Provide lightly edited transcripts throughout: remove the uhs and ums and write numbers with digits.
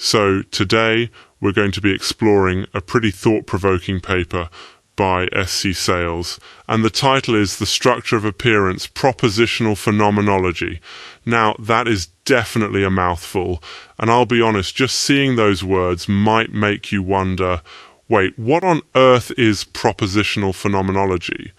So today we're going to be exploring a pretty thought-provoking paper by S.C. Sayles, and the title is The Structure of Appearance, Propositional Phenomenology. Now, that is definitely a mouthful, and I'll be honest, just seeing those words might make you wonder, wait, what on earth is propositional phenomenology?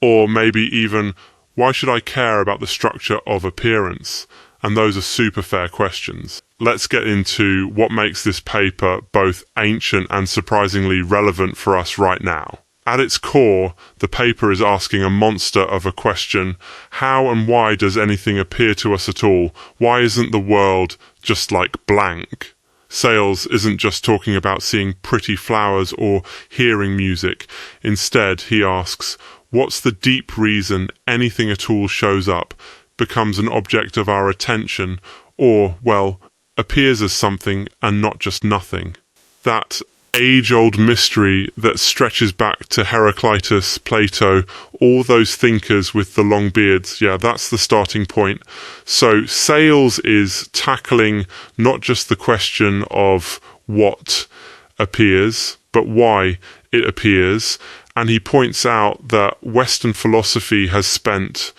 Or maybe even, why should I care about the structure of appearance? And those are super fair questions. Let's get into what makes this paper both ancient and surprisingly relevant for us right now. At its core, the paper is asking a monster of a question: how and why does anything appear to us at all? Why isn't the world just like blank? Sayles isn't just talking about seeing pretty flowers or hearing music. Instead, he asks, what's the deep reason anything at all shows up, becomes an object of our attention, or, well, appears as something and not just nothing? That age-old mystery that stretches back to Heraclitus, Plato, all those thinkers with the long beards. Yeah, that's the starting point. So Sayles is tackling not just the question of what appears, but why it appears. And he points out that Western philosophy has spent,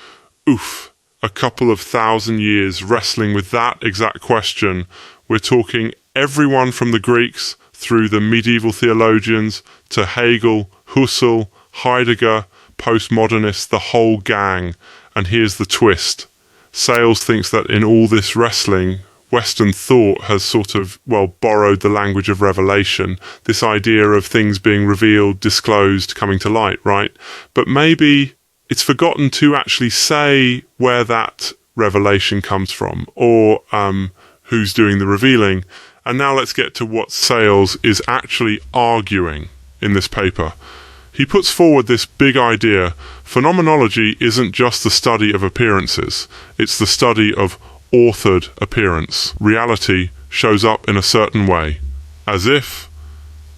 a couple of thousand years wrestling with that exact question. We're talking everyone from the Greeks through the medieval theologians to Hegel, Husserl, Heidegger, postmodernists, the whole gang. And here's the twist. Sayles thinks that in all this wrestling, Western thought has sort of, borrowed the language of revelation, this idea of things being revealed, disclosed, coming to light, right? But maybe it's forgotten to actually say where that revelation comes from, or who's doing the revealing. And now let's get to what Sayles is actually arguing in this paper. He puts forward this big idea: phenomenology isn't just the study of appearances, it's the study of authored appearance. Reality shows up in a certain way, as if,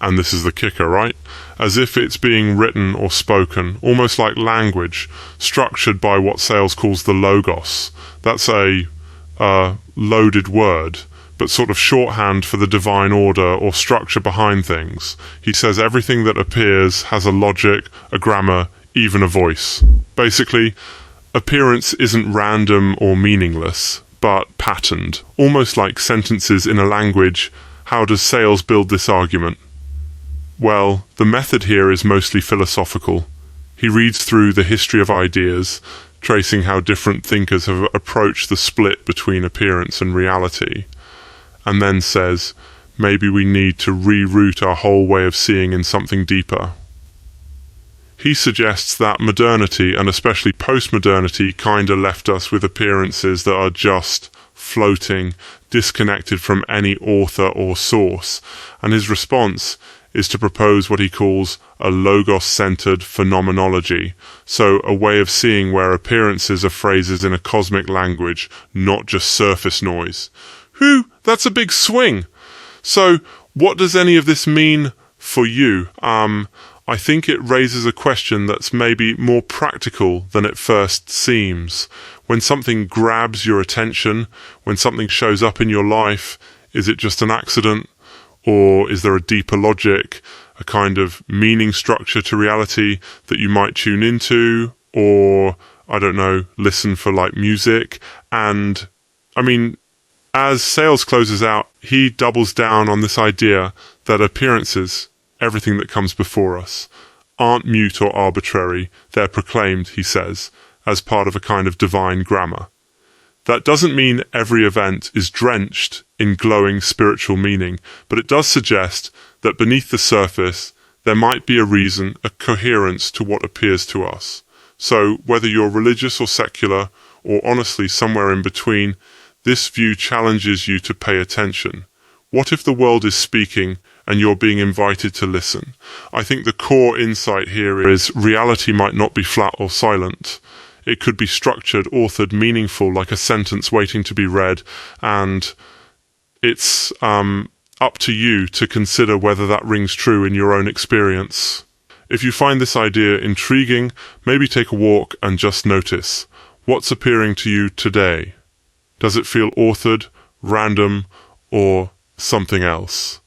and this is the kicker, right? As if it's being written or spoken, almost like language, structured by what Sayles calls the logos. That's a loaded word, but sort of shorthand for the divine order or structure behind things. He says everything that appears has a logic, a grammar, even a voice. Basically, appearance isn't random or meaningless, but patterned, almost like sentences in a language. How does Sayles build this argument? Well, the method here is mostly philosophical. He reads through the history of ideas, tracing how different thinkers have approached the split between appearance and reality, and then says, maybe we need to reroute our whole way of seeing in something deeper. He suggests that modernity, and especially postmodernity, kinda left us with appearances that are just floating, disconnected from any author or source, and his response is to propose what he calls a logos-centered phenomenology, so a way of seeing where appearances are phrases in a cosmic language, not just surface noise. That's a big swing. So what does any of this mean for you? I think it raises a question that's maybe more practical than it first seems. When something grabs your attention, when something shows up in your life, is it just an accident? Or is there a deeper logic, a kind of meaning structure to reality that you might tune into? Or, I don't know, listen for like music? And, as Sayles closes out, he doubles down on this idea that appearances, everything that comes before us, aren't mute or arbitrary. They're proclaimed, he says, as part of a kind of divine grammar. That doesn't mean every event is drenched in glowing spiritual meaning, but it does suggest that beneath the surface there might be a reason, a coherence to what appears to us. So whether you're religious or secular, or honestly somewhere in between, this view challenges you to pay attention. What if the world is speaking and you're being invited to listen? I think the core insight here is reality might not be flat or silent. It could be structured, authored, meaningful, like a sentence waiting to be read, and it's up to you to consider whether that rings true in your own experience. If you find this idea intriguing, maybe take a walk and just notice. What's appearing to you today? Does it feel authored, random, or something else.